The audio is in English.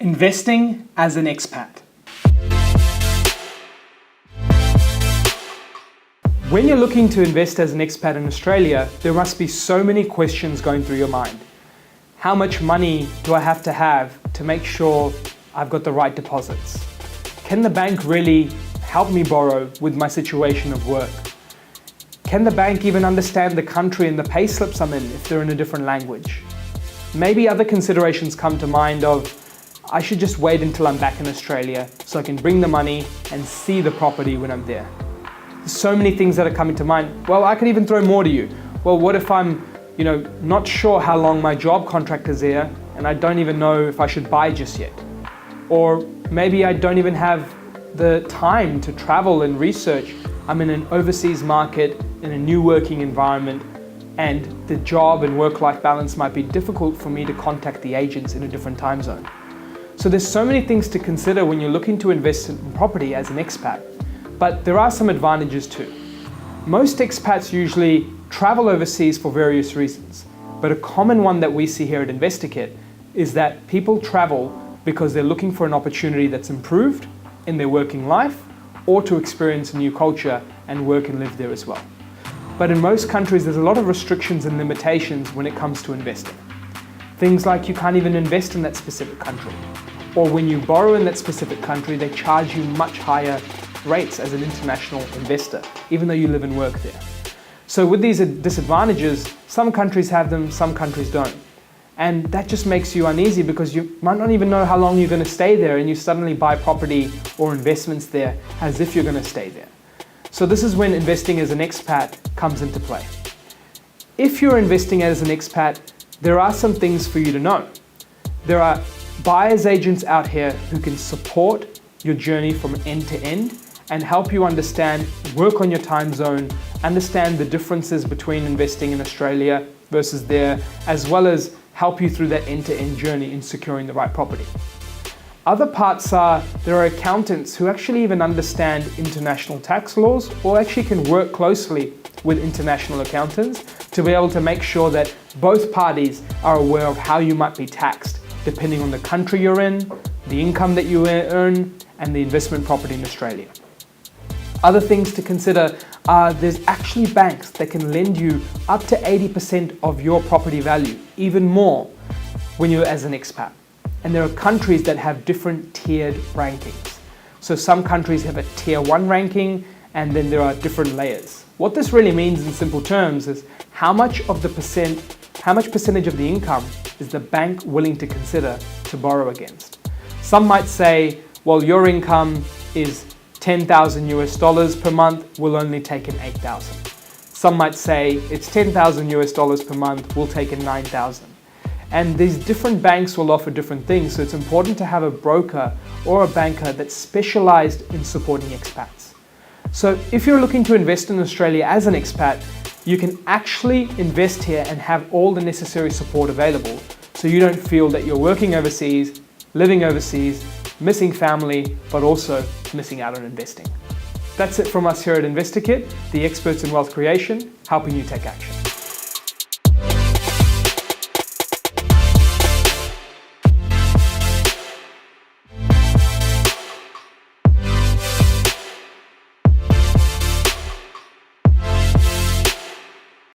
Investing as an expat. When you're looking to invest as an expat in Australia, there must be so many questions going through your mind. How much money do I have to make sure I've got the right deposits? Can the bank really help me borrow with my situation of work? Can the bank even understand the country and the pay slips I'm in if they're in a different language? Maybe other considerations come to mind of, I should just wait until I'm back in Australia so I can bring the money and see the property when I'm there. There's so many things that are coming to mind. Well, I could even throw more to you. Well, what if I'm, not sure how long my job contract is there and I don't even know if I should buy just yet? Or maybe I don't even have the time to travel and research. I'm in an overseas market, in a new working environment, and the job and work-life balance might be difficult for me to contact the agents in a different time zone. So there's so many things to consider when you're looking to invest in property as an expat, but there are some advantages too. Most expats usually travel overseas for various reasons, but a common one that we see here at InvestorKit is that people travel because they're looking for an opportunity that's improved in their working life or to experience a new culture and work and live there as well. But in most countries, there's a lot of restrictions and limitations when it comes to investing. Things like you can't even invest in that specific country. Or when you borrow in that specific country, they charge you much higher rates as an international investor, even though you live and work there. So with these disadvantages, some countries have them, some countries don't. And that just makes you uneasy because you might not even know how long you're going to stay there, and you suddenly buy property or investments there as if you're going to stay there. So this is when investing as an expat comes into play. If you're investing as an expat, there are some things for you to know. There are buyer's agents out here who can support your journey from end to end and help you understand, work on your time zone, understand the differences between investing in Australia versus there, as well as help you through that end-to-end journey in securing the right property. Other parts are, there are accountants who actually even understand international tax laws or actually can work closely with international accountants to be able to make sure that both parties are aware of how you might be taxed depending on the country you're in, the income that you earn, and the investment property in Australia. Other things to consider are there's actually banks that can lend you up to 80% of your property value, even more when you're as an expat. And there are countries that have different tiered rankings. So some countries have a tier 1 ranking, and then there are different layers. What this really means in simple terms is how much percentage of the income is the bank willing to consider to borrow against. Some might say, well, your income is $10,000 per month, we'll only take in 8,000. Some might say it's $10,000 per month, we'll take in 9,000. And these different banks will offer different things, so it's important to have a broker or a banker that's specialized in supporting expats. So if you're looking to invest in Australia as an expat, you can actually invest here and have all the necessary support available so you don't feel that you're working overseas, living overseas, missing family, but also missing out on investing. That's it from us here at InvestorKit, the experts in wealth creation, helping you take action.